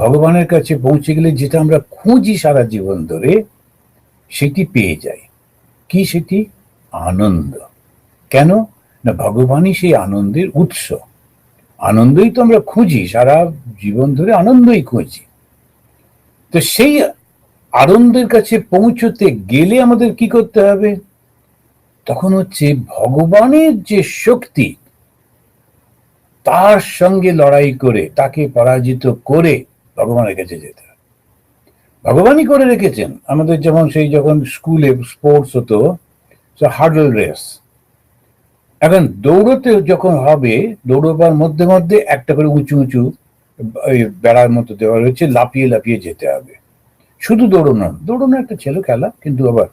ভগবানের কাছে পৌঁছে গেলে যেটা আমরা খুঁজি সারা জীবন ধরে সেটি পেয়ে যাই। কি সেটি? আনন্দ। কেন? না, ভগবানই সেই আনন্দের উৎস। আনন্দই তো আমরা খুঁজি, সারা জীবন ধরে আনন্দই খুঁজি। তো সেই আনন্দের কাছে পৌঁছতে গেলে আমাদের কি করতে হবে? তখন হচ্ছে ভগবানের যে শক্তি, তার সঙ্গে লড়াই করে, তাকে পরাজিত করে ভগবানের কাছে যেতে হবে। ভগবানই করে রেখেছেন আমাদের, যেমন সেই যখন স্কুলে স্পোর্টস হতো, হার্ডল রেস। এখন দৌড়তে যখন হবে, দৌড়বার মধ্যে মধ্যে একটা করে উঁচু উঁচু বেড়ার মতো দেওয়া রয়েছে, লাফিয়ে লাফিয়ে যেতে হবে। শুধু দৌড়ানো, দৌড়ানো একটা ছিল খেলা, কিন্তু আবার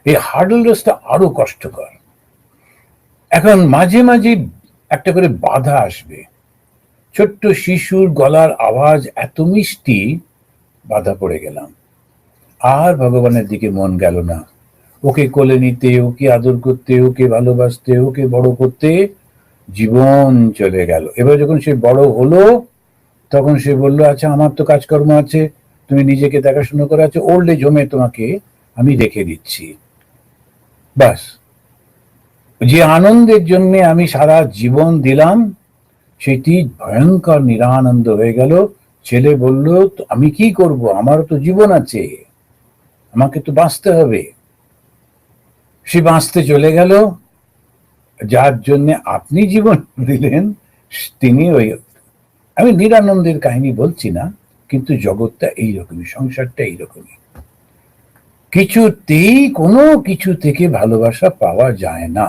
এই হার্ডল রেসটা আরো কষ্টকর। এখন মাঝে মাঝে একটা করে বাধা আসবে, ছোট্ট শিশুর গলার আওয়াজ এত মিষ্টি, বাধা পড়ে গেলাম, আর ভগবানের দিকে মন গেল না। ওকে কোলে নিতে, ওকে আদর করতে, ওকে ভালোবাসতে, ওকে বড় করতে জীবন চলে গেল। এবার যখন সে বড় হলো, তখন সে বললো, আচ্ছা আমার তো কাজকর্ম আছে, তুমি নিজেকে দেখাশোনা করে আছো, ওল্ড এজ হোমে তোমাকে আমি রেখে দিচ্ছি। বাস, যে আনন্দের জন্য আমি সারা জীবন দিলাম, সেটি ভয়ঙ্কর নিরানন্দ হয়ে গেল। ছেলে বলল, আমি কি করব, আমারও তো জীবন আছে, আমাকে তো বাঁচতে হবে। সে বাঁচতে চলে গেল, যার জন্য আপনি জীবন দিলেন তিনি ওই, আমি নিরানন্দের কাহিনী বলছি না, কিন্তু জগৎটা এইরকমই, সংসারটা এইরকমই। কিছুতেই কোনো কিছু থেকে ভালোবাসা পাওয়া যায় না।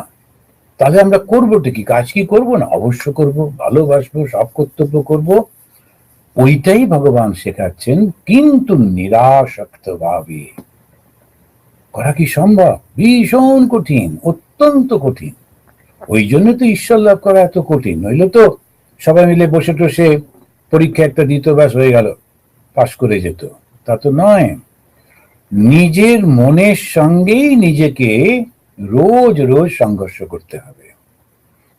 তাহলে আমরা করবোটা কি? কাজ কি করবো না? অবশ্য করব, ভালোবাসবো, সব কর্তব্য করব। ওইটাই ভগবান শেখাচ্ছেন, কিন্তু নিরাসক্ত ভাবে করা কি সম্ভব? ভীষণ কঠিন, অত্যন্ত কঠিন। ওই জন্য তো ঈশ্বর লাভ করা এত কঠিন। নইলে তো সবাই মিলে বসে টসে পরীক্ষা একটা দিত, ব্যাস হয়ে গেল, পাশ করে যেত। তা তো নয়। নিজের মনের সঙ্গেই নিজেকে রোজ রোজ সংঘর্ষ করতে হবে।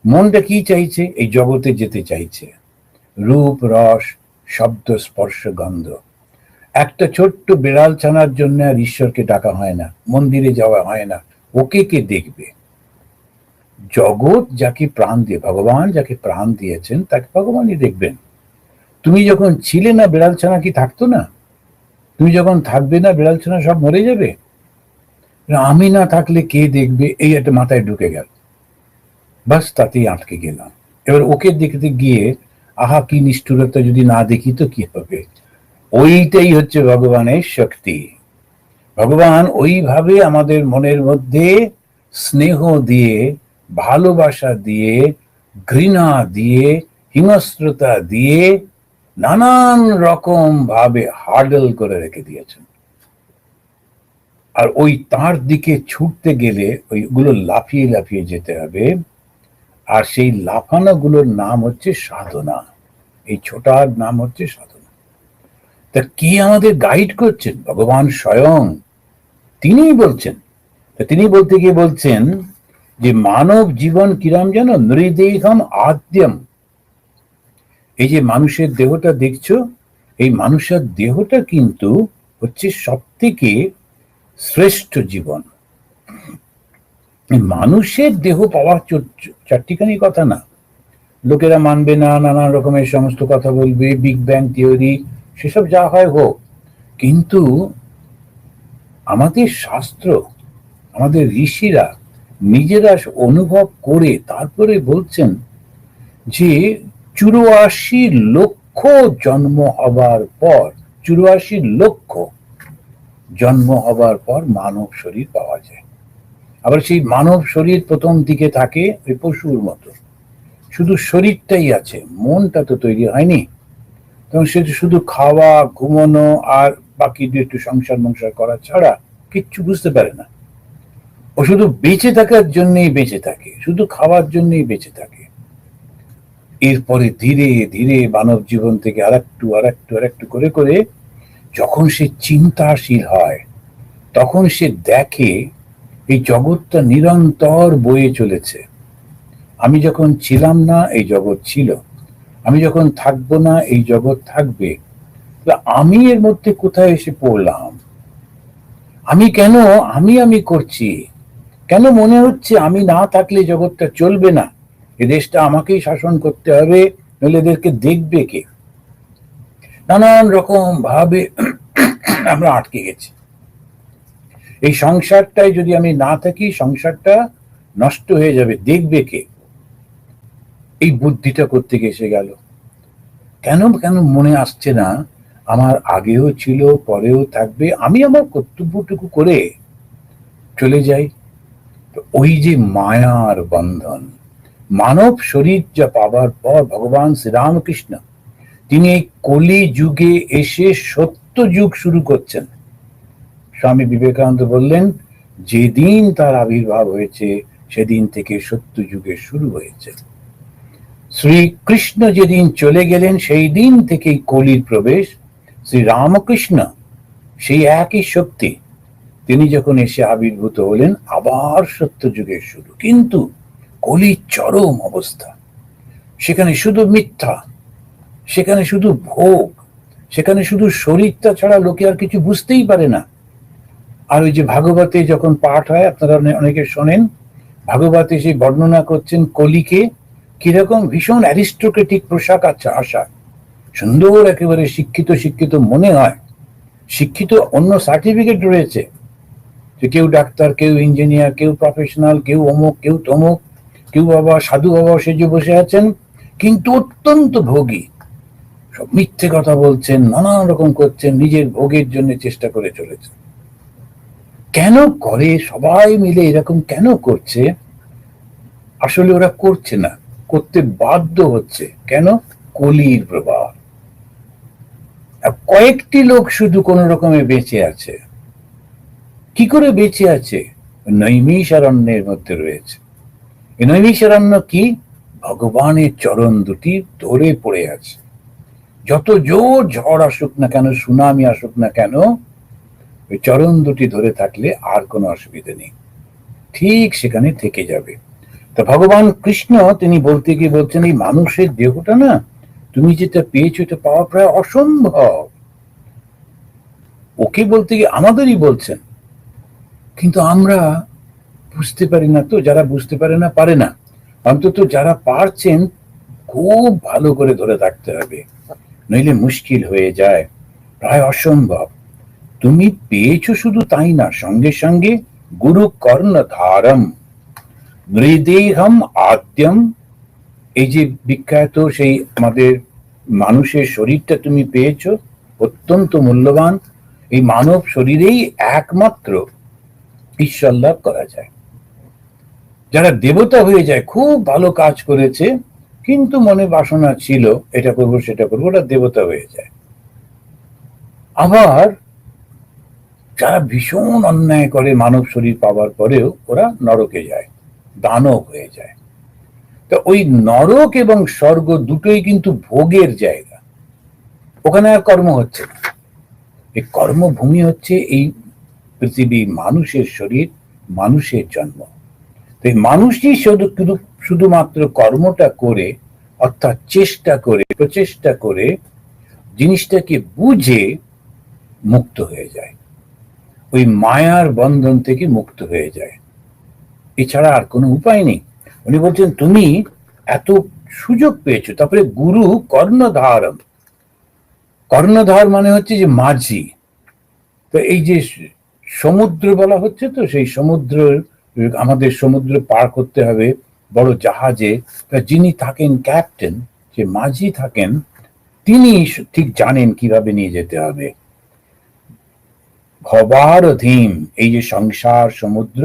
মনটা কি চাইছে? এই জগতে যেতে চাইছে, রূপ রস শব্দ স্পর্শ গন্ধ। একটা ছোট্ট বিড়াল ছানার জন্য আর ঈশ্বরকে ডাকা হয় না, মন্দিরে যাওয়া হয় না। ওকে কে দেখবে? জগৎ যাকে প্রাণ দিয়ে, ভগবান যাকে প্রাণ দিয়েছেন, তাকে ভগবানই দেখবেন। তুমি যখন ছিলে না, বিড়াল ছানা কি থাকতো না? তুমি যখন থাকবে না, বিড়াল ছানা সব মরে যাবে। আমি না থাকলে কে দেখবে, এই একটা মাথায় ঢুকে গেল। বাস, তাতেই আটকে গেলাম। এবার ওকে দেখতে গিয়ে, আহা কি নিষ্ঠুরতা, যদি না দেখি তো কি হবে? ওইটাই হচ্ছে ভগবানের শক্তি। ভগবান ওইভাবে আমাদের মনের মধ্যে স্নেহ দিয়ে, ভালোবাসা দিয়ে, ঘৃণা দিয়ে, হিংস্রতা দিয়ে নানান রকম ভাবে হার্ডল করে রেখে দিয়েছেন। আর ওই তার দিকে ছুটতে গেলে ওইগুলো লাফিয়ে লাফিয়ে যেতে হবে। আর সেই লাফানো গুলোর নাম হচ্ছে সাধনা। এই ছোটার নাম হচ্ছে সাধনা। তা কে আমাদের গাইড করছেন? ভগবান স্বয়ং, তিনিই বলছেন। তিনি বলতে গিয়ে বলছেন যে মানব জীবন কিরাম যেন, নৃদেহম আদ্যম। এই যে মানুষের দেহটা দেখছো, এই মানুষের দেহটা কিন্তু হচ্ছে সব থেকে শ্রেষ্ঠ জীবন। মানুষের দেহ পাওয়া চারটিখানি কথা না। লোকেরা মানবে না, নানা রকমের সমস্ত কথা বলবে, বিগ ব্যাং থিওরি, সেসব যা হয় হোক, কিন্তু আমাদের শাস্ত্র, আমাদের ঋষিরা নিজেরা অনুভব করে তারপরে বলছেন যে 84 লক্ষ জন্ম হবার পর, 84 লক্ষ জন্ম হবার পর মানব শরীর পাওয়া যায়। আবার সেই মানব শরীর প্রথম দিকে থাকে ওই পশুর মতো, শুধু শরীরটাই আছে, মনটা তো তৈরি হয়নি। তখন সে শুধু খাওয়া, ঘুমানো আর বাকি দু একটু সংসার করা ছাড়া কিচ্ছু বুঝতে পারে না। ও শুধু বেঁচে থাকার জন্যই বেঁচে থাকে, শুধু খাওয়ার জন্যই বেঁচে থাকে। এরপরে ধীরে ধীরে মানব জীবন থেকে আরেকটু করে করে যখন সে চিন্তাশীল হয়, তখন সে দেখে এই জগৎটা নিরন্তর বয়ে চলেছে। আমি যখন ছিলাম না, এই জগৎ ছিল। আমি যখন থাকবো না, এই জগৎ থাকবে। আমি এর মধ্যে কোথায় এসে পড়লাম? আমি কেন আমি করছি? কেন মনে হচ্ছে আমি না থাকলে জগৎটা চলবে না, এ দেশটা আমাকেই শাসন করতে হবে, নইলে এদেরকে দেখবে কে? নানান রকম ভাবে আমরা আটকে গেছি। এই সংসারটাই যদি আমি না থাকি, সংসারটা নষ্ট হয়ে যাবে, দেখবে কে? এই বুদ্ধিটা করতে এসে গেল। কেন কেন মনে আসছে না আমার আগেও ছিল, পরেও থাকবে, আমি আমার কর্তব্যটুকু করে চলে যাই? ওই যে মায়ার বন্ধন, মানব শরীর যা পাবার পর ভগবান শ্রীরামকৃষ্ণ তিনি এই কলি যুগে এসে সত্য যুগ শুরু করছেন। স্বামী বিবেকানন্দ বললেন, যেদিন তার আবির্ভাব হয়েছে সেদিন থেকে সত্য যুগের শুরু হয়েছে। শ্রীকৃষ্ণ যেদিন চলে গেলেন সেই দিন থেকেই কলির প্রবেশ। শ্রী রামকৃষ্ণ সেই একই শক্তি, তিনি যখন এসে আবির্ভূত হলেন, আবার সত্য যুগের শুরু। কিন্তু কলির চরম অবস্থা, সেখানে শুধু মিথ্যা, সেখানে শুধু ভোগ, সেখানে শুধু শরীরটা ছাড়া লোকে আর কিছু বুঝতেই পারে না। আর ওই যে ভাগবতে যখন পাঠ হয়, আপনারা অনেকে শোনেন, ভাগবতে সেই বর্ণনা করছেন কলিকে কিরকম ভীষণ অ্যারিস্টোক্রেটিক পোশাক আশা, সুন্দর একেবারে শিক্ষিত শিক্ষিত মনে হয়, শিক্ষিত অন্য সার্টিফিকেট রয়েছে, যে কেউ ডাক্তার, কেউ ইঞ্জিনিয়ার, কেউ প্রফেশনাল, কেউ অমুক, কেউ তমুক, কেউ বাবা সাধু বাবা সেজে বসে আছেন, কিন্তু অত্যন্ত ভোগী, সব মিথ্যে কথা বলছেন, নানান রকম করছেন, নিজের ভোগের জন্য চেষ্টা করে চলেছেন। কেন করে? সবাই মিলে এরকম কেন করছে? আসলে ওরা করছে না, করতে বাধ্য হচ্ছে। কেন? কলির প্রভাব। কয়েকটি লোক শুধু কোন রকমে বেঁচে আছে। কি করে বেঁচে আছে? নৈমিষারণ্যের মধ্যে রয়েছে। এই নৈমিষারণ্য কি? ভগবানের চরণ দুটি ধরে পড়ে আছে। যত জোর ঝড় আসুক না কেন, সুনামি আসুক না কেন, ওই চরণ দুটি ধরে থাকলে আর কোনো অসুবিধা নেই, ঠিক সেখানে থেকে যাবে। তা ভগবান কৃষ্ণ তিনি বলতে গিয়ে বলছেন, এই মানুষের দেহটা না, তুমি যেটা পেয়েছো এটা পাওয়া প্রায় অসম্ভব। ওকে বলতে গিয়ে আমাদেরই বলছেন, কিন্তু আমরা বুঝতে পারি না। তো যারা বুঝতে পারে না, পারে না, অন্তত যারা পারছেন খুব ভালো করে ধরে থাকতে হবে, নইলে মুশকিল হয়ে যায়, প্রায় অসম্ভব। তুমি পেয়েছো শুধু তাই না, সঙ্গে সঙ্গে গুরু কর্ণধারম নৃদেহম আদ্যম, এই যে বিখ্যাত সেই আমাদের মানুষের শরীরটা তুমি পেয়েছো, অত্যন্ত মূল্যবান। এই মানব শরীরেই একমাত্র ঈশ্বর লাভ করা যায়। যারা দেবতা হয়ে যায়, খুব ভালো কাজ করেছে, কিন্তু মনে বাসনা ছিল এটা করবো সেটা করবো, ওরা দেবতা হয়ে যায়। আবার যারা ভীষণ অন্যায় করে মানব শরীর পাওয়ার পরেও ওরা নরকে যায়, দানব হয়ে যায়। তো ওই নরক এবং স্বর্গ দুটোই কিন্তু ভোগের জায়গা, ওখানে আর কর্ম হচ্ছে না। এই কর্মভূমি হচ্ছে এই পৃথিবী, মানুষের শরীর, মানুষের জন্ম। তো এই মানুষই শুধুমাত্র কর্মটা করে, অর্থাৎ চেষ্টা করে, প্রচেষ্টা করে জিনিসটাকে বুঝে মুক্ত হয়ে যায়, ওই মায়ার বন্ধন থেকে মুক্ত হয়ে যায়। এছাড়া আর কোনো উপায় নেই। উনি বলছেন, তুমি এত সুযোগ পেয়েছো, তারপরে গুরু কর্ণধারম, কর্ণধার মানে হচ্ছে যে মাঝি। তো এই যে সমুদ্র বলা হচ্ছে, তো সেই সমুদ্র, আমাদের সমুদ্র পার করতে হবে বড় জাহাজে, যিনি থাকেন ক্যাপ্টেন, যে মাঝি থাকেন, তিনি ঠিক জানেন কিভাবে নিয়ে যেতে হবে। ভবারধিম, এই যে সংসার সমুদ্র,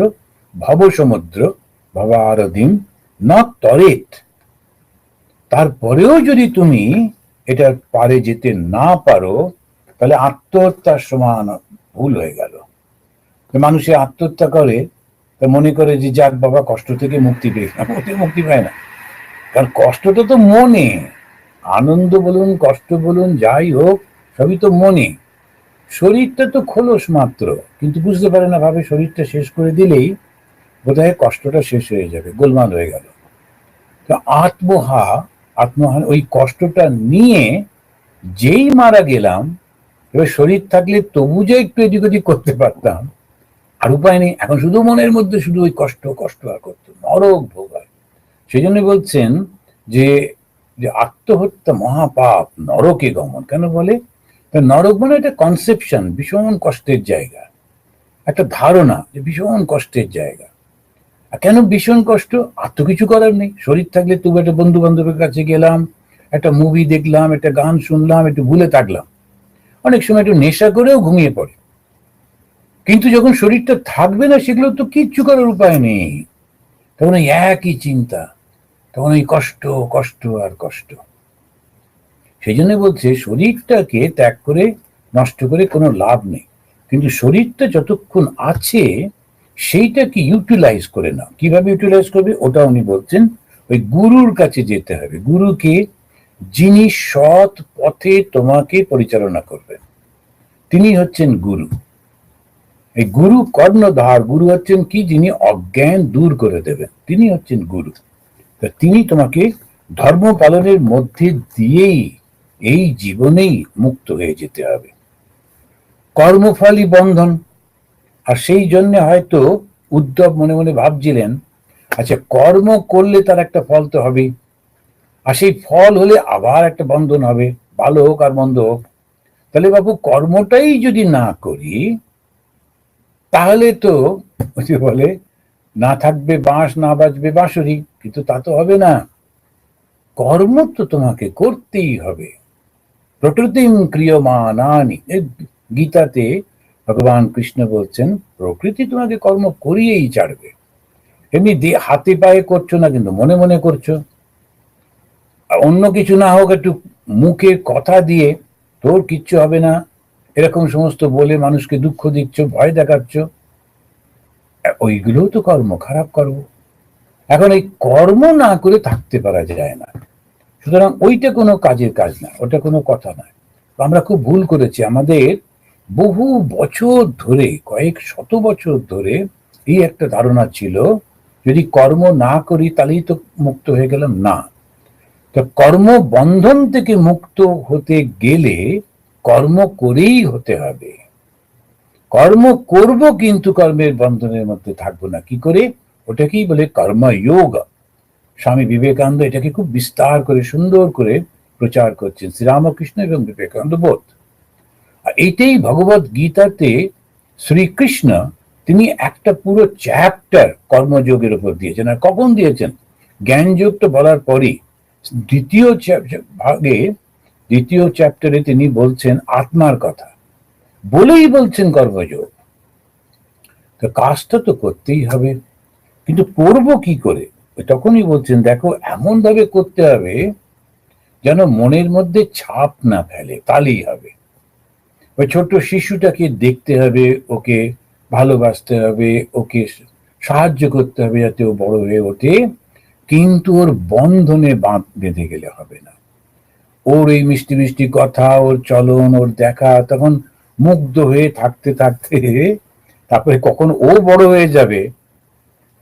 ভব সমুদ্র, ভবারধিম না তরেত, তারপরেও যদি তুমি এটার পারে যেতে না পারো, তাহলে আত্মহত্যার সমান ভুল হয়ে গেল। মানুষে আত্মহত্যা করে, তা মনে করে যে যাক বাবা কষ্ট থেকে মুক্তি পেলাম, ওতে মুক্তি পায় না। কারণ কষ্টটা তো মনে, আনন্দ বলুন কষ্ট বলুন যাই হোক, সবই তো মনে। শরীরটা তো খোলস মাত্র, কিন্তু বুঝতে পারে না, ভাবে শরীরটা শেষ করে দিলেই বোধহয় কষ্টটা শেষ হয়ে যাবে, গোলমাল হয়ে গেল। তো আত্মহা আত্মহানি, ওই কষ্টটা নিয়ে যেই মারা গেলাম, এবার শরীর থাকলে তবু যে একটু এদিক ওদিক করতে পারতাম, আর উপায় নেই। এখন শুধু মনের মধ্যে শুধু ওই কষ্ট কষ্ট আর করতো, নরক ভোগ হয়। সেই জন্য বলছেন যে যে আত্মহত্যা মহাপাপ, নরকে গমন। কেন বলে? নরক মানে একটা কনসেপশন, ভীষণ কষ্টের জায়গা, একটা ধারণা যে ভীষণ কষ্টের জায়গা। আর কেন ভীষণ কষ্ট? আর তো কিছু করার নেই। শরীর থাকলে তবু একটা বন্ধু বান্ধবের কাছে গেলাম, একটা মুভি দেখলাম, একটা গান শুনলাম, একটু ভুলে থাকলাম, অনেক সময় একটু নেশা করেও ঘুমিয়ে পড়ে। কিন্তু যখন শরীরটা থাকবে না, সেগুলো তো কিচ্ছু করার উপায় নেই। তখন ওই একই চিন্তা, তখন ওই কষ্ট কষ্ট আর কষ্ট। সেই জন্য বলছে শরীরটাকে ত্যাগ করে, নষ্ট করে কোনো লাভ নেই। কিন্তু শরীরটা যতক্ষণ আছে সেইটাকে ইউটিলাইজ করে না। কিভাবে ইউটিলাইজ করবে ওটা উনি বলছেন, ওই গুরুর কাছে যেতে হবে। গুরুকে, যিনি সৎ পথে তোমাকে পরিচালনা করবেন, তিনি হচ্ছেন গুরু। এই গুরু কর্ণধার, গুরু হচ্ছেন কি? যিনি অজ্ঞান দূর করে দেবেন, তিনি হচ্ছেন গুরু। তা তিনি তোমাকে ধর্ম পালনের মধ্যে দিয়েই এই জীবনেই মুক্ত হয়ে যেতে হবে। কর্মফলই বন্ধন। আর সেই জন্য হয়তো উদ্ধব মনে মনে ভাবছিলেন, আচ্ছা কর্ম করলে তার একটা ফল তো হবেই, আর সেই ফল হলে আবার একটা বন্ধন হবে, ভালো হোক আর মন্দ হোক। তাহলে বাবু কর্মটাই যদি না করি, তাহলে তো ওই যে বলে, না থাকবে বাঁশ না বাজবে বাঁশরি, কিন্তু তা তো হবে না। কর্ম তো তোমাকে করতেই হবে। প্রকৃতিম ক্রিয়মানানি, গীতাতে ভগবান কৃষ্ণ বলছেন প্রকৃতি তোমাকে কর্ম করিয়েই ছাড়বে। এমনি হাতে পায়ে করছো না, কিন্তু মনে মনে করছো। আর অন্য কিছু না হোক, একটু মুখে কথা দিয়ে তোর কিচ্ছু হবে না এরকম সমস্ত বলে মানুষকে দুঃখ দিচ্ছ, ভয় দেখাচ্ছ, ওইগুলোও তো কর্ম, খারাপ কর্ম। এখন এই কর্ম না করে থাকতে পারা যায় না, সুতরাং ওইটা কোনো কাজের কাজ না, ওটা কোনো কথা নয়। আমরা খুব ভুল করেছি। আমাদের বহু বছর ধরে, কয়েক শত বছর ধরে এই একটা ধারণা ছিল, যদি কর্ম না করি তাহলেই তো মুক্ত হয়ে গেলাম। না, তো কর্ম বন্ধন থেকে মুক্ত হতে গেলে কর্ম করেই হতে হবে। কর্ম করব, কিন্তু কর্মের বন্ধনের মধ্যে থাকবো না। কি করে? ওটাকেই বলে কর্মযোগ। স্বামী বিবেকানন্দ এটাকে খুব বিস্তার করে, সুন্দর করে প্রচার করছেন, শ্রীরামকৃষ্ণ এবং বিবেকানন্দ বোধ। আর এইটাই ভগবত গীতাতে শ্রীকৃষ্ণ তিনি একটা পুরো চ্যাপ্টার কর্মযোগের উপর দিয়েছেন। আর কখন দিয়েছেন? জ্ঞানযোগটা বলার পরই দ্বিতীয় ভাগে, দ্বিতীয় চ্যাপ্টারে তিনি বলছেন আত্মার কথা, বলেই বলছেন কর্মযোগ। তো কাজটা তো করতেই হবে, কিন্তু করবো কি করে? তখনই বলছেন দেখো এমন ভাবে করতে হবে যেন মনের মধ্যে ছাপ না ফেলে, তাহলেই হবে। ওই ছোট্ট শিশুটাকে দেখতে হবে, ওকে ভালোবাসতে হবে, ওকে সাহায্য করতে হবে যাতে ও বড় হয়ে ওঠে, কিন্তু ওর বন্ধনে বেঁধে গেলে হবে না। ওর এই মিষ্টি মিষ্টি কথা, ওর চলন, ওর দেখা, তখন মুগ্ধ হয়ে থাকতে থাকতে তারপরে কখন ও বড় হয়ে যাবে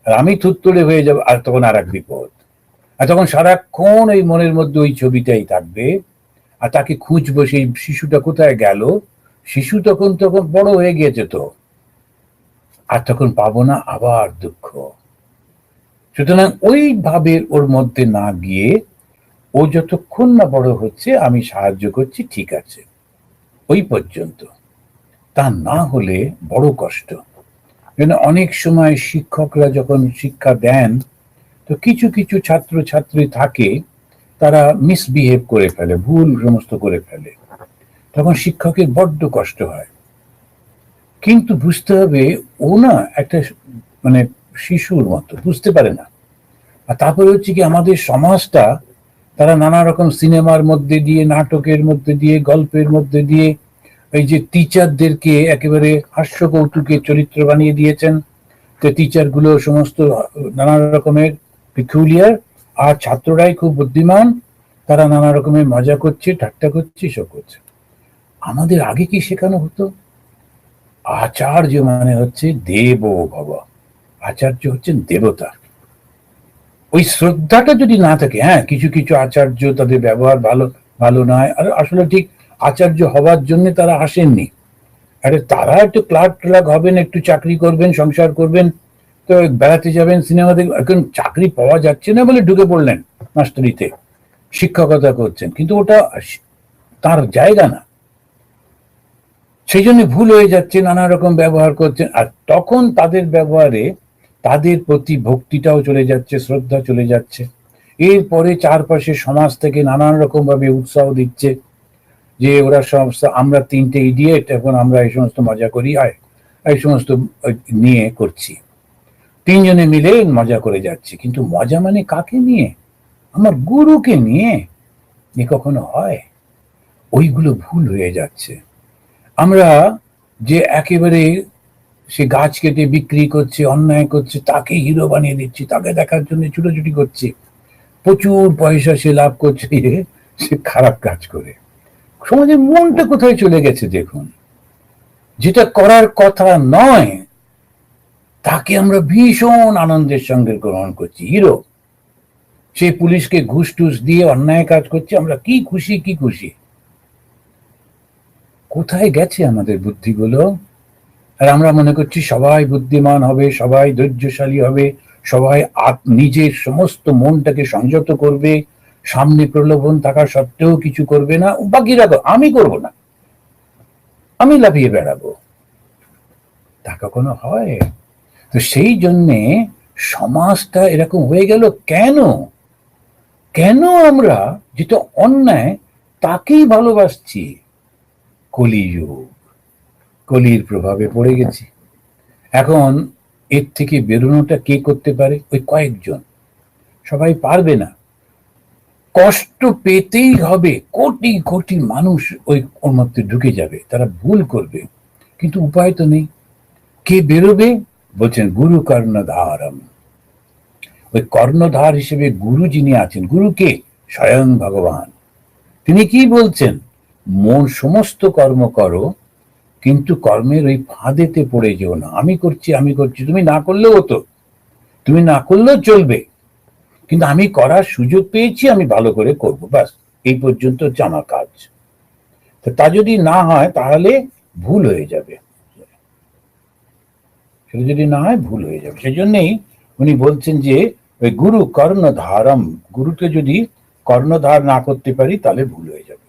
আর আমি থুত্তড়ে হয়ে যাবো, আর তখন আর এক বিপদ। আর তখন সারাক্ষণ এই মনের মধ্যে ওই ছবিটাই থাকবে, আর তাকে খুঁজবো সেই শিশুটা কোথায় গেল। শিশু তখন তখন বড় হয়ে গিয়েছে তো, আর তখন পাবো না, আবার দুঃখ। সুতরাং ওই ভাবের ওর মধ্যে না গিয়ে, ও যতক্ষণ না বড় হচ্ছে আমি সাহায্য করছি, ঠিক আছে, ওই পর্যন্ত। তা না হলে বড় কষ্ট। অনেক সময় শিক্ষকরা যখন শিক্ষা দেন, তো কিছু কিছু ছাত্র ছাত্রী থাকে, তারা মিসবিহেভ করে ফেলে, ভুল সমস্ত করে ফেলে, তখন শিক্ষকের বড্ড কষ্ট হয়। কিন্তু বুঝতে হবে ও না একটা মানে শিশুর মতো, বুঝতে পারে না। আর তারপরে হচ্ছে কি, আমাদের সমাজটা তারা নানা রকম সিনেমার মধ্যে দিয়ে, নাটকের মধ্যে দিয়ে, গল্পের মধ্যে দিয়ে এই যে টিচারদেরকে একেবারে হাস্য কৌতুকের চরিত্র বানিয়ে দিয়েছেন। তো টিচার গুলো সমস্ত নানা রকমের পিকুলিয়ার, আর ছাত্ররাই খুব বুদ্ধিমান, তারা নানা রকমের মজা করছে, ঠাট্টা করছে, সব করছে। আমাদের আগে কি শেখানো হতো? আচার্য মানে হচ্ছে দেব ভব, আচার্য হচ্ছেন দেবতা। ওই শ্রদ্ধাটা যদি না থাকে, হ্যাঁ কিছু কিছু আচার্য তাদের ব্যবহার ভালো ভালো নয়, আর আসলে ঠিক আচার্য হওয়ার জন্য তারা আসেননি। আরে তারা একটু ক্লার্ক হবেন, একটু চাকরি করবেন, সংসার করবেন, তো বেড়াতে যাবেন, সিনেমা দেখবেন। এখন চাকরি পাওয়া যাচ্ছে না বলে ঢুকে পড়লেন মাস্টারিতে, শিক্ষকতা করছেন, কিন্তু ওটা তার জায়গা না। সেই জন্য ভুল হয়ে যাচ্ছে, নানা রকম ব্যবহার করছেন, আর তখন তাদের ব্যবহারে তাদের প্রতি ভক্তিটাও চলে যাচ্ছে, শ্রদ্ধা চলে যাচ্ছে। এরপরে চারপাশে সমাজ থেকে নানান রকম ভাবে উৎসাহ দিচ্ছে যে ওরা সমস্ত, আমরা তিনটে ইডিয়েট, এখন আমরা এই সমস্ত মজা করি, আয় এই সমস্ত নিয়ে করছি, তিনজনে মিলে মজা করে যাচ্ছি। কিন্তু মজা মানে কাকে নিয়ে? আমার গুরুকে নিয়ে। এ কখনো হয়? ওইগুলো ভুল হয়ে যাচ্ছে। আমরা যে একেবারে সে গাছ কেটে বিক্রি করছে, অন্যায় করছে, তাকে হিরো বানিয়ে দিচ্ছি, তাকে দেখার জন্য ছুটোছুটি করছে, প্রচুর পয়সা সে লাভ করছে, সে খারাপ কাজ করে। সমাজের মনটা কোথায় চলে গেছে দেখুন। যেটা করার কথা নয় তাকে আমরা ভীষণ আনন্দের সঙ্গে গ্রহণ করছি, হিরো। সে পুলিশকে ঘুষ টুস দিয়ে অন্যায় কাজ করছে, আমরা কি খুশি কি খুশি। কোথায় গেছে আমাদের বুদ্ধিগুলো? আর আমরা মনে করছি সবাই বুদ্ধিমান হবে, সবাই ধৈর্যশালী হবে, সবাই নিজের সমস্ত মনটাকে সংযত করবে, সামনে প্রলোভন থাকা সত্ত্বেও কিছু করবে না, বাকিরা তো, আমি করব না, আমি লাফিয়ে বেড়াবো। তা কখনো হয়? তো সেই জন্যে সমাজটা এরকম হয়ে গেল কেন? কেন আমরা যেটা অন্যায় তাকেই ভালোবাসছি? কলিযুগ, কলির প্রভাবে পড়ে গেছি। এখন এর থেকে বেরোনোটা কে করতে পারে? ওই কয়েকজন, সবাই পারবে না। কষ্ট পেতেই হবে, কোটি কোটি মানুষ ওর মধ্যে ঢুকে যাবে, তারা ভুল করবে, কিন্তু উপায় তো নেই। কে বেরোবে? বলছেন গুরু কর্ণধারম। ওই কর্ণধার হিসেবে গুরু যিনি আছেন, গুরু কে? স্বয়ং ভগবান। তিনি কি বলছেন? মন সমস্ত কর্ম করো, কিন্তু কর্মের ওই ফাঁদেতে পড়ে যেও না, আমি করছি আমি করছি, তুমি না করলেও হতো, তুমি না করলেও চলবে, কিন্তু আমি করার সুযোগ পেয়েছি, আমি ভালো করে করব, বাস এই পর্যন্ত হচ্ছে আমার কাজ। তা যদি না হয় তাহলে ভুল হয়ে যাবে, সেটা যদি না হয় ভুল হয়ে যাবে। সেই জন্যই উনি বলছেন যে ওই গুরু কর্ণধারম, গুরুকে যদি কর্ণধার না করতে পারি তাহলে ভুল হয়ে যাবে।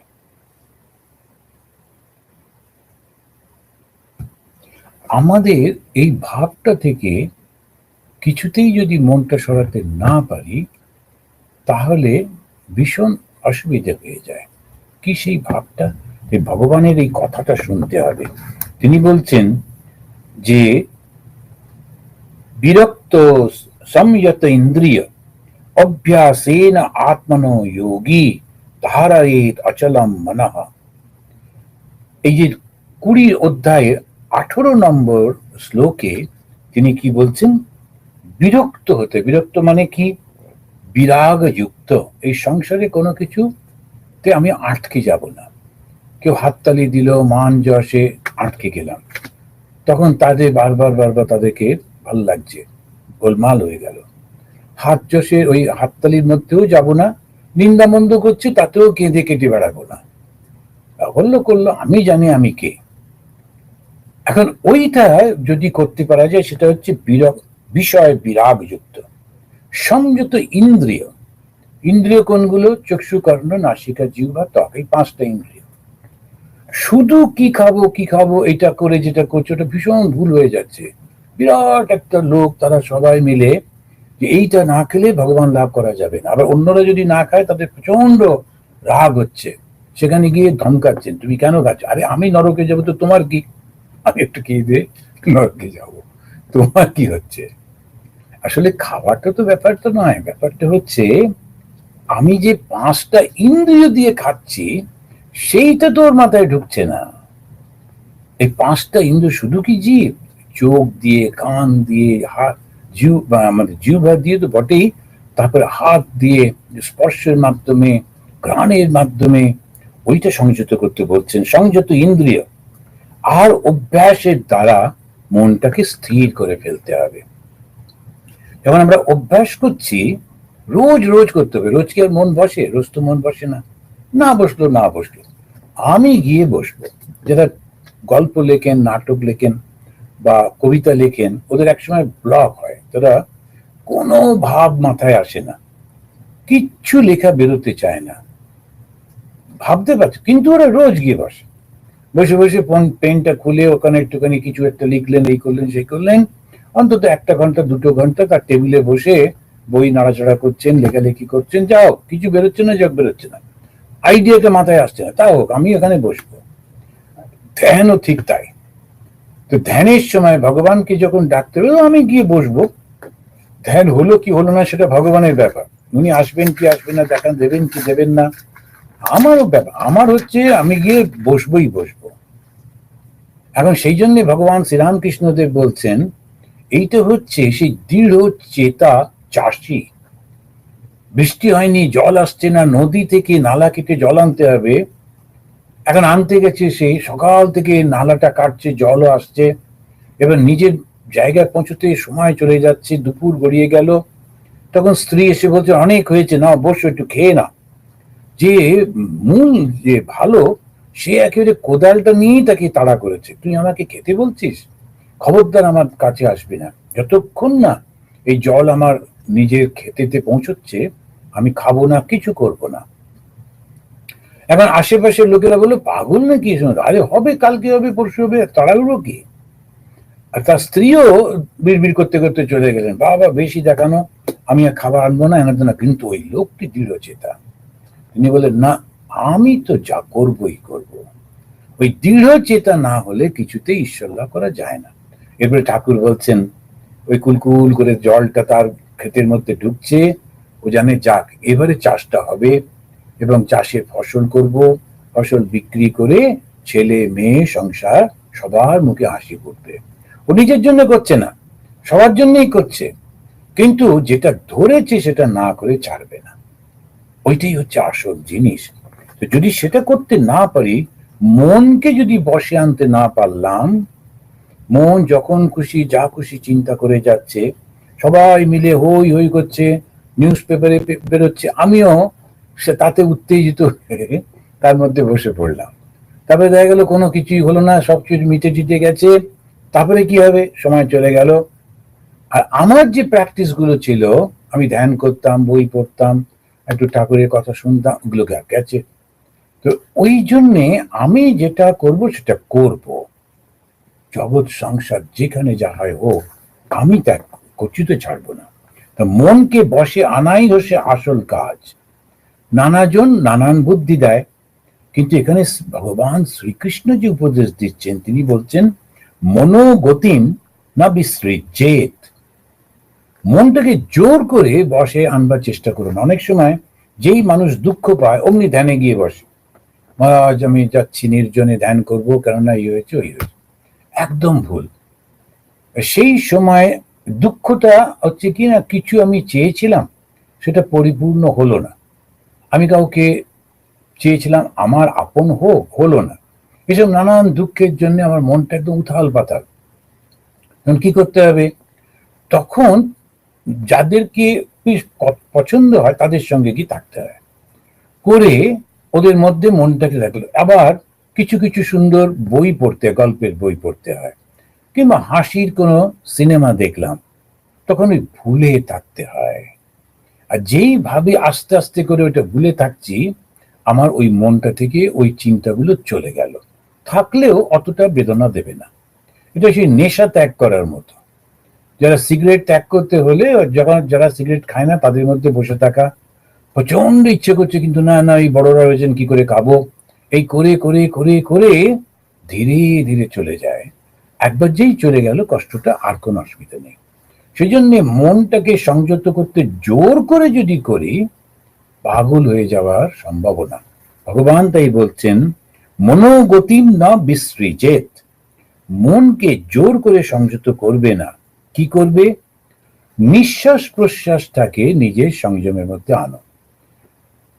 আমাদের এই ভাবটা থেকে কিছুতেই যদি মনটা সরাতে না পারি তাহলে ভীষণ অসুবিধা হয়ে যায়। কি সেই ভাবটা? এই ভগবানের এই কথাটা শুনতে হবে। তিনি বলছেন যে বিরক্ত সংযত ইন্দ্রিয় অভ্যাসেন আত্মনো যোগী ধারয়েত অচলম মনঃ। এই যে 20 অধ্যায়ে 18 নম্বর শ্লোকে তিনি কি বলছেন? বিরক্ত হতে, বিরক্ত মানে কি? বিরাগ যুক্ত। এই সংসারে কোনো কিছুতে আমি আটকে যাব না। কেউ হাততালি দিল, মান যশে আটকে গেলাম, তখন তাদের বারবার বারবার তাদেরকে ভাল লাগছে, গোলমাল হয়ে গেল। হাত যশে ওই হাততালির মধ্যেও যাব না, নিন্দা মন্দ করছে তাতেও কেঁদে কেটে বেড়াবো না, করলো করলো, আমি জানি আমি কে। এখন ওইটা যদি করতে পারা যায় সেটা হচ্ছে বিষয় বিরাগ যুক্ত। সংযত ইন্দ্রিয়, ইন্দ্রিয় কোনগুলো? চক্ষু, কর্ণ, নাসিকা, জিহ্বা, ত্বক, এই 5টা ইন্দ্রিয়। শুধু কি খাবো কি খাবো এটা করে যেটা করছে ওটা ভীষণ ভুল হয়ে যাচ্ছে। বিরাট একটা লোক, তারা সবাই মিলে যে এইটা না খেলে ভগবান লাভ করা যাবে না, আবার অন্যরা যদি না খায় তাদের প্রচন্ড রাগ হচ্ছে, সেখানে গিয়ে ধমকাচ্ছেন, তুমি কেন খাচ্ছ? আরে আমি নরকে যাবো তো তোমার কি? আমি একটু খেয়ে দিয়ে নরকে যাবো, তোমার কি হচ্ছে? আসলে খাওয়াটা তো ব্যাপারটা নয়, ব্যাপারটা হচ্ছে আমি যে 5টা ইন্দ্রিয় দিয়ে খাচ্ছি সেইটা তো ওর মাথায় ঢুকছে না। এই 5টা ইন্দ্রিয় শুধু কি জীব? চোখ দিয়ে, কান দিয়ে, হাত, আমাদের জিহ্বা দিয়ে তো বটেই, তারপরে হাত দিয়ে স্পর্শের মাধ্যমে, ঘ্রাণের মাধ্যমে, ওইটা সংযত করতে বলছেন, সংযত ইন্দ্রিয়। আর অভ্যাসের দ্বারা মনটাকে স্থির করে ফেলতে হবে। যখন আমরা অভ্যাস করছি রোজ রোজ করতে হবে। রোজ কি আর মন বসে? রোজ তো মন বসে না। না বসলো না বসলো, আমি গিয়ে বসবো। যারা গল্প লেখেন, নাটক লেখেন বা কবিতা লেখেন, ওদের একসময় ব্লক হয়, তারা কোনো ভাব মাথায় আসে না, কিচ্ছু লেখা বেরোতে চায় না, ভাবতে পারছো, কিন্তু ওরা রোজ গিয়ে বসে। বসে বসে পেনটা খুলে ওখানে একটুখানি কিছু একটা লিখলেন, এই করলেন সেই করলেন, অন্তত 1 ঘন্টা 2 ঘন্টা তার টেবিলে বসে বই নাড়াচাড়া করছেন, লেখালেখি করছেন, যা হোক, কিছু বেরোচ্ছে না, যোগ বেরোচ্ছে না, আইডিয়াটা মাথায় আসছে না, তা হোক, আমি এখানে বসবো। ধ্যানও ঠিক তাই। তো ধ্যানের সময় ভগবানকে যখন ডাকতে হবে, আমি গিয়ে বসবো। ধ্যান হলো কি হলো না সেটা ভগবানের ব্যাপার, উনি আসবেন কি আসবেন না, দেখা দেবেন কি দেবেন না, আমারও ব্যাপার। আমার হচ্ছে আমি গিয়ে বসবোই বসবো। এখন সেই জন্য ভগবান শ্রীরামকৃষ্ণদেব বলছেন, এইটা হচ্ছে সেই দৃঢ় চেতা চাষি। বৃষ্টি হয়নি, জল আসছে না, নদী থেকে নালা কেটে জল আনতে হবে, এখন আনতে গেছে, সেই সকাল থেকে নালাটা কাটছে, জলও আসছে, এবার নিজের জায়গায় পৌঁছতে সময় চলে যাচ্ছে, দুপুর গড়িয়ে গেল। তখন স্ত্রী এসে বলছে, অনেক হয়েছে, না বসো, একটু খেয়ে না। যে মূল যে ভালো, সে একেবারে কোদালটা নিয়েই তাকে তাড়া করেছে, তুই আমাকে খেতে বলছিস, খবরদার আমার কাছে আসবি না, যতক্ষণ না এই জল আমার নিজের খেতেতে পৌঁছচ্ছে, আমি খাবো না, কিছু করব না। এখন আশেপাশের লোকেরা বললো, পাগল নাকি, আরে হবে, কালকে হবে, পরশু হবে, তাড়াহুড়ো কি। আর তার স্ত্রীও বিড়বিড় করতে করতে চলে গেলেন, বাবা বেশি দেখানো, আমি আর খাবার আনবো না, এনে না। কিন্তু ওই লোকটি দৃঢ় চেতা, তিনি বলেন, না, আমি তো যা করবই করব। ওই দৃঢ় চেতা না হলে কিছুতেই ঈশ্বর লাভ করা যায় না। এরপরে ঠাকুর বলছেন, ওই কুলকুল করে জলটা তার ক্ষেতের মধ্যে ঢুকছে, ও জানে যাক, এবারে চাষটা হবে এবং চাষে ফসল করব, ফসল বিক্রি করে ছেলে মেয়ে সংসার সবার মুখে হাসি ফুটবে। ও নিজের জন্য করছে না, সবার জন্যই করছে, কিন্তু যেটা ধরেছে সেটা না করে ছাড়বে না। ওইটাই হচ্ছে আসল জিনিস। তো যদি সেটা করতে না পারি, মনকে যদি বসে আনতে না পারলাম, মন যখন খুশি যা খুশি চিন্তা করে যাচ্ছে, সবাই মিলে হই হই করছে, নিউজ পেপারে বেরোচ্ছে, আমিও সে তাতে উত্তেজিত হয়ে তার মধ্যে বসে পড়লাম। তারপরে দেখা গেল কোনো কিছুই হলো না, সবকিছু মিটে টিটে গেছে। তারপরে কি হবে, সময় চলে গেল। আর আমার যে প্র্যাকটিস গুলো ছিল, আমি ধ্যান করতাম, বই পড়তাম, একটু ঠাকুরের কথা শুনতাম, ওগুলো গেছে। তো ওই জন্যে আমি যেটা করব সেটা করব, জগৎ সংসার যেখানে যা হয় হোক, আমি তা কচিত ছাড়বো না। তা মনকে বসে আনাই হচ্ছে আসল কাজ। নানাজন নানান বুদ্ধি দেয়, কিন্তু এখানে ভগবান শ্রীকৃষ্ণ যে উপদেশ দিচ্ছেন, তিনি বলছেন, মনোগতিম না বিসৃজেত। মনটাকে জোর করে বসে আনবার চেষ্টা করুন। অনেক সময় যেই মানুষ দুঃখ পায়, অমনি ধ্যানে গিয়ে বসে, আজ আমি যাচ্ছি নির্জনে ধ্যান করবো, কেননা এই হয়েছে ওই হয়েছে। একদম ভুল। সেই সময় দুঃখটা হচ্ছে কি না, কিছু আমি চেয়েছিলাম, সেটা পরিপূর্ণ হলো না। আমি কাউকে চেয়েছিলাম আমার আপন হোক, হলো না। এসব নানান দুঃখের জন্য আমার মনটা একদম উথাল পাতাল। তখন কি করতে হবে, তখন যাদেরকে পছন্দ হয় তাদের সঙ্গে কি থাকতে হয়, করে ওদের মধ্যে মনটাকে রাখলো। আবার কিছু কিছু সুন্দর বই পড়তে, গল্পের বই পড়তে হয়, কিংবা হাসির কোনো সিনেমা দেখলাম, তখন ওই ভুলে থাকতে হয়। আর যেই ভাবে আস্তে আস্তে করে ওইটা ভুলে থাকছি, আমার ওই মনটা থেকে ওই চিন্তাগুলো চলে গেল, থাকলেও অতটা বেদনা দেবে না। এটা সেই নেশা ত্যাগ করার মতো। যারা সিগারেট ত্যাগ করতে হলে, যখন যারা সিগারেট খায় না তাদের মধ্যে বসে থাকা, প্রচন্ড ইচ্ছে করছে, কিন্তু না না, এই বড়রা হয়েছেন, কি করে খাবো, এই করে করে করে করে ধীরে ধীরে চলে যায়। একবার যেই চলে গেল, কষ্টটা আর কোনো অসুবিধা নেই। সেই জন্য মনটাকে সংযত করতে জোর করে যদি করি, পাগল হয়ে যাওয়ার সম্ভাবনা। ভগবান তাই বলছেন, মনোগতিম না বিসৃজেত। মনকে জোর করে সংযত করবে না। কি করবে, নিঃশ্বাস প্রশ্বাসটাকে নিজের সংযমের মধ্যে আনো।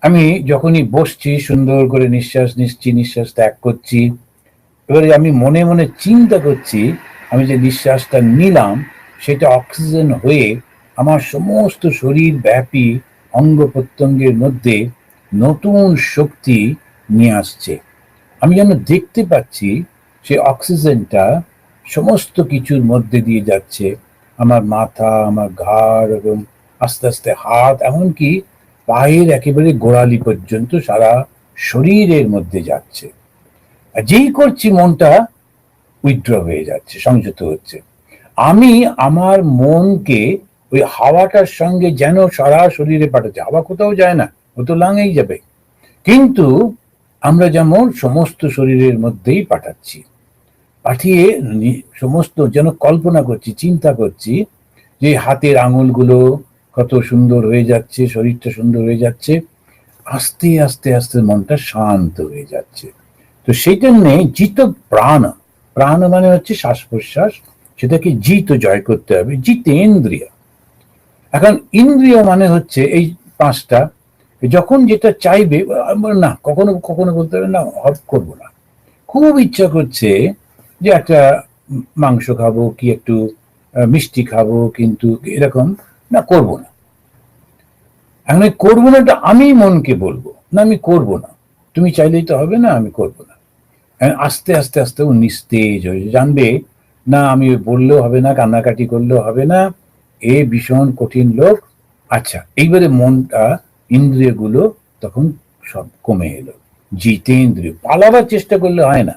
আমি যখনই বসছি, সুন্দর করে নিঃশ্বাস নিচ্ছি, নিঃশ্বাস ত্যাগ করছি, এবারে আমি মনে মনে চিন্তা করছি, আমি যে নিঃশ্বাসটা নিলাম সেটা অক্সিজেন হয়ে আমার সমস্ত শরীর ব্যাপী অঙ্গ প্রত্যঙ্গের মধ্যে নতুন শক্তি নিয়ে আসছে। আমি যেন দেখতে পাচ্ছি সে অক্সিজেনটা সমস্ত কিছুর মধ্যে দিয়ে যাচ্ছে, আমার মাথা, আমার ঘাড় এবং আস্তে আস্তে হাত, এমনকি পায়ের একেবারে গোড়ালি পর্যন্ত সারা শরীরের মধ্যে যাচ্ছে। আর যেই করছি মনটা উইথড্র হয়ে যাচ্ছে, সংযত হচ্ছে। আমি আমার মনকে ওই হাওয়াটার সঙ্গে যেন সারা শরীরে পাঠাচ্ছি। হাওয়া কোথাও যায় না, ও তো লাঙেই যাবে, কিন্তু আমরা যেমন সমস্ত শরীরের মধ্যেই পাঠাচ্ছি, পাঠিয়ে সমস্ত যেন কল্পনা করছি, চিন্তা করছি যে হাতের আঙুলগুলো কত সুন্দর হয়ে যাচ্ছে, শরীরটা সুন্দর হয়ে যাচ্ছে, আস্তে আস্তে আস্তে মনটা শান্ত হয়ে যাচ্ছে। তো সেই জন্যে জিত প্রাণ, প্রাণ মানে হচ্ছে শ্বাস প্রশ্বাস, সেটাকে জিত জয় করতে হবে, জিতেন্দ্রিয়। এখন ইন্দ্রিয় মানে হচ্ছে এই পাঁচটা, যখন যেটা চাইবে, না কখনো কখনো বলতে হবে না করবো না, খুব ইচ্ছা করছে যে একটা মাংস খাবো কি একটু মিষ্টি খাবো, কিন্তু এরকম না, করবো না। এখন করবো না, আমি মনকে বলবো না আমি করবো না, তুমি চাইলেই তো হবে না, আমি করবো না। আস্তে আস্তে আস্তে ও নিস্তেজ হয়ে জানবে না আমি বললেও হবে না, কান্নাকাটি করলেও হবে না, এ ভীষণ কঠিন লোক। আচ্ছা, এইবারে মনটা, ইন্দ্রিয়গুলো তখন সব কমে এলো, জিতেন্দ্রিয়। পালাবার চেষ্টা করলে হয় না।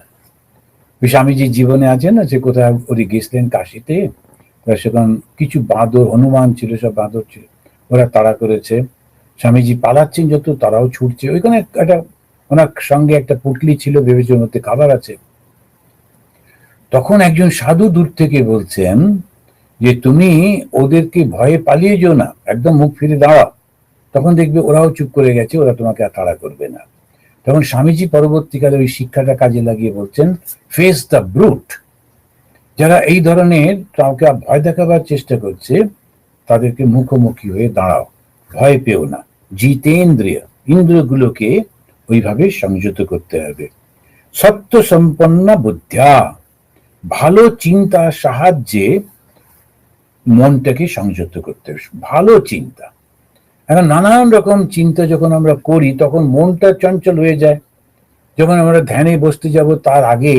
স্বামীজি জীবনে আছেন না, যে কোথায় ওরি গেছিলেন কাশিতে, সেখান কিছু বাঁদর, হনুমান ছিল, সব বাঁদর ছিল, ওরা তাড়া করেছে, স্বামীজি পালাচ্ছেন যত, তারাও ছুটছে। ওইখানে একটা ওনার সঙ্গে একটা পুটলি ছিল, ভেবেছে ওর মধ্যে খাবার আছে। তখন একজন সাধু দূর থেকে বলছেন যে তুমি ওদেরকে ভয়ে পালিয়ে যেও না, একদম মুখ ফিরে দাঁড়াও, তখন দেখবে ওরাও চুপ করে গেছে, ওরা তোমাকে আর তাড়া করবে না। তখন স্বামীজি পরবর্তীকালে ওই শিক্ষাটা কাজে লাগিয়ে বলছেন, ফেস দ্য ব্রুট। যারা এই ধরনের কাউকে ভয় দেখাবার চেষ্টা করছে, তাদেরকে মুখোমুখি হয়ে দাঁড়াও, ভয় পেও না। জিতেন্দ্রিয়, ইন্দ্রিয়গুলোকে ওইভাবে সংযত করতে হবে। সত্য সম্পন্ন বুদ্ধ্যা, ভালো চিন্তার সাহায্যে মনটাকে সংযত করতে হবে। ভালো চিন্তা, এখন নানান রকম চিন্তা যখন আমরা করি তখন মনটা চঞ্চল হয়ে যায়। যখন আমরা ধ্যানে বসতে যাব তার আগে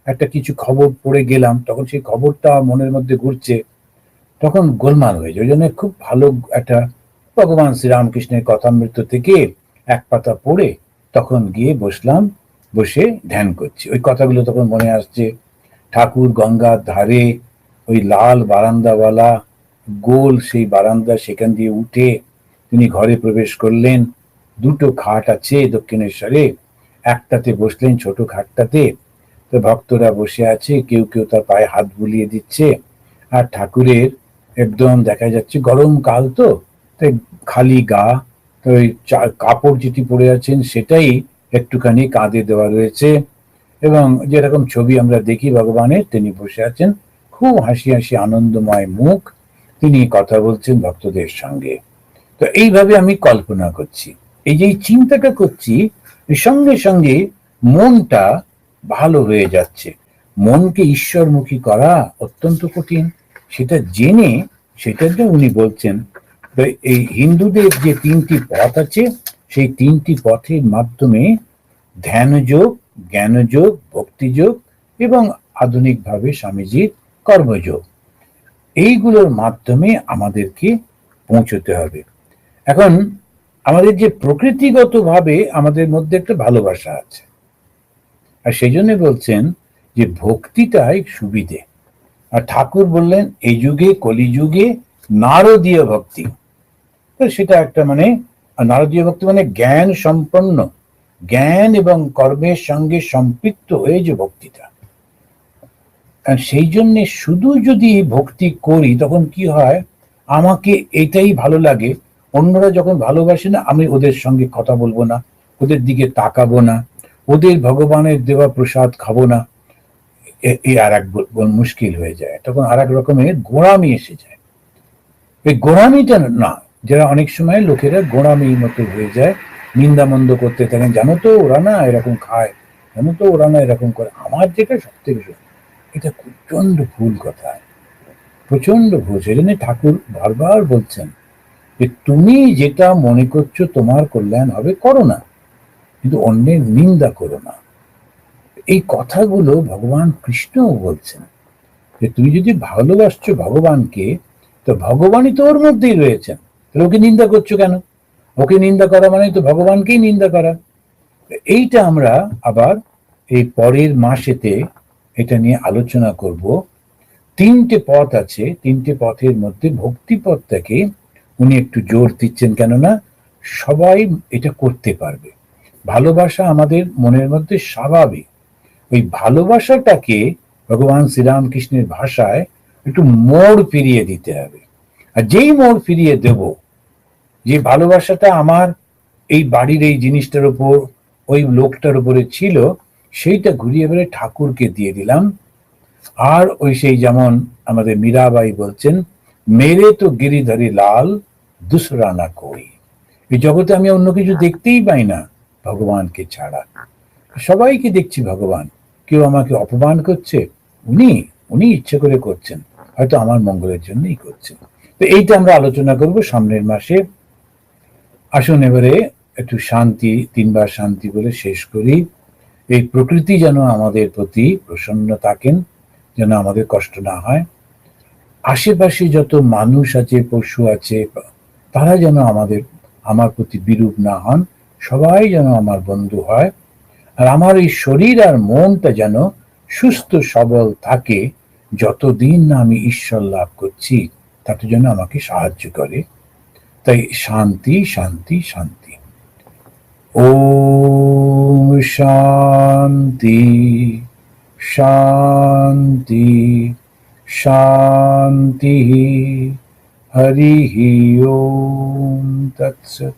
একটা কিছু খবর পড়ে গেলাম, তখন সেই খবরটা মনের মধ্যে ঘুরছে, তখন গোলমাল হয়ে যায়। ওই জন্য খুব ভালো একটা ভগবান শ্রীরামকৃষ্ণের কথামৃত থেকে এক পাতা পড়ে তখন গিয়ে বসলাম, বসে ধ্যান করছি। ওই কথাগুলো তখন মনে আসছে। ঠাকুর গঙ্গার ধারে, ওই লাল বারান্দাওয়ালা গোল সেই বারান্দা, সেখান দিয়ে উঠে তিনি ঘরে প্রবেশ করলেন। দুটো খাট আছে দক্ষিণেশ্বরে, একটাতে বসলেন, ছোট খাটটাতে। তো ভক্তরা বসে আছে, কেউ কেউ তার পায়ে হাত বুলিয়ে দিচ্ছে, আর ঠাকুরের একদম দেখা যাচ্ছে গরম কাল তো, তাই খালি গা, তো ওই কাপড় যেটি পরে আছেন সেটাই একটুখানি কাঁধে দেওয়া রয়েছে, এবং যেরকম ছবি আমরা দেখি ভগবানের, তিনি বসে আছেন, খুব হাসি হাসি আনন্দময় মুখ, তিনি কথা বলছেন ভক্তদের সঙ্গে। তো এইভাবে আমি কল্পনা করছি, এই যে চিন্তাটা করছি, সঙ্গে সঙ্গে মনটা ভালো হয়ে যাচ্ছে। মনকে ঈশ্বরমুখী করা অত্যন্ত কঠিন, সেটা জেনে সেটাকে উনি বলছেন। তো এই হিন্দুদের যে তিনটি পথ আছে, সেই তিনটি পথের মাধ্যমে ধ্যানযোগ, জ্ঞানযোগ, ভক্তিযোগ এবং আধুনিকভাবে স্বামীজির কর্মযোগ, এইগুলোর মাধ্যমে আমাদেরকে পৌঁছতে হবে। এখন আমাদের যে প্রকৃতিগতভাবে আমাদের মধ্যে একটা ভালোবাসা আছে, আর সেই জন্য বলছেন যে ভক্তিটাই সুবিধে। আর ঠাকুর বললেন এই যুগে, কলিযুগে নারদীয় ভক্তি। তো সেটা একটা মানে, নারদীয় ভক্তি মানে জ্ঞান সম্পন্ন, জ্ঞান এবং কর্মের সঙ্গে সম্পৃক্ত হয়ে যে ভক্তিটা। সেই জন্য শুধু যদি ভক্তি করি তখন কি হয়, আমাকে এটাই ভালো লাগে, অন্যরা যখন ভালোবাসে না, আমি ওদের সঙ্গে কথা বলবো না, ওদের দিকে তাকাবো না, ওদের ভগবানের দেওয়া প্রসাদ খাবো না। এই আর এক মুশকিল হয়ে যায়, তখন আর এক রকমের গোড়ামি এসে যায়। এই গোড়ামিটা না, যারা অনেক সময় লোকেরা গোড়ামির মতো হয়ে যায়, নিন্দামন্দ করতে থাকেন, জানো তো ওরা না এরকম খায়, জানো তো ওরা না এরকম করে, আমার যেটা সব থেকে, এটা প্রচন্ড ভুল কথা, প্রচন্ড ভুল। সেই জন্য ঠাকুর বারবার বলছেন যে তুমি যেটা মনে করছো তোমার কল্যাণ হবে করো না, কিন্তু অন্যের নিন্দা করো না। এই কথাগুলো ভগবান কৃষ্ণও বলছেন, যে তুমি যদি ভালোবাসছো ভগবানকে, তো ভগবানই তো ওর মধ্যেই রয়েছেন, তাহলে ওকে নিন্দা করছো কেন? ওকে নিন্দা করা মানে তো ভগবানকেই নিন্দা করা। এইটা আমরা আবার এই পরের মাসেতে এটা নিয়ে আলোচনা করব। তিনটে পথ আছে, তিনটে পথের মধ্যে ভক্তি পথটাকে উনি একটু জোর দিচ্ছেন, কেননা সবাই এটা করতে পারবে। ভালোবাসা আমাদের মনের মধ্যে স্বাভাবিক, ওই ভালোবাসাটাকে ভগবান শ্রীরামকৃষ্ণের ভাষায় একটু মোড় ফিরিয়ে দিতে হবে। আর যেই মোড় ফিরিয়ে দেব, যে ভালোবাসাটা আমার এই বাড়ির এই জিনিসটার উপর, ওই লোকটার উপরে ছিল, সেইটা ঘুরিয়ে বেড়ে ঠাকুরকে দিয়ে দিলাম। আর ওই সেই যেমন আমাদের মীরাবাই বলছেন, মেরে তো গিরিধারী লাল দুসরা না কই। এই জগতে আমি অন্য কিছু দেখতেই পাই না ভগবানকে ছাড়া। সবাইকে দেখছি ভগবান, কেউ আমাকে অপমান করছে, উনি উনি ইচ্ছে করে করছেন, হয়তো আমার মঙ্গলের জন্যই করছেন। তো এইটা আমরা আলোচনা করব সামনের মাসে। আসুন এবারে একটু শান্তি, তিনবার শান্তি বলে শেষ করি। এই প্রকৃতি যেন আমাদের প্রতি প্রসন্ন থাকেন, যেন আমাদের কষ্ট না হয়। আশেপাশে যত মানুষ আছে, পশু আছে, তারা যেন আমার প্রতি বিরূপ না হন, সবাই যেন আমার বন্ধু হয়। আর আমার এই শরীর আর মনটা যেন সুস্থ সবল থাকে, যতদিন না আমি ঈশ্বর লাভ করছি, তাতে যেন আমাকে সাহায্য করে। তাই শান্তি শান্তি শান্তি। ওম শান্তি শান্তি শান্তি। হরি ওম তৎসৎ।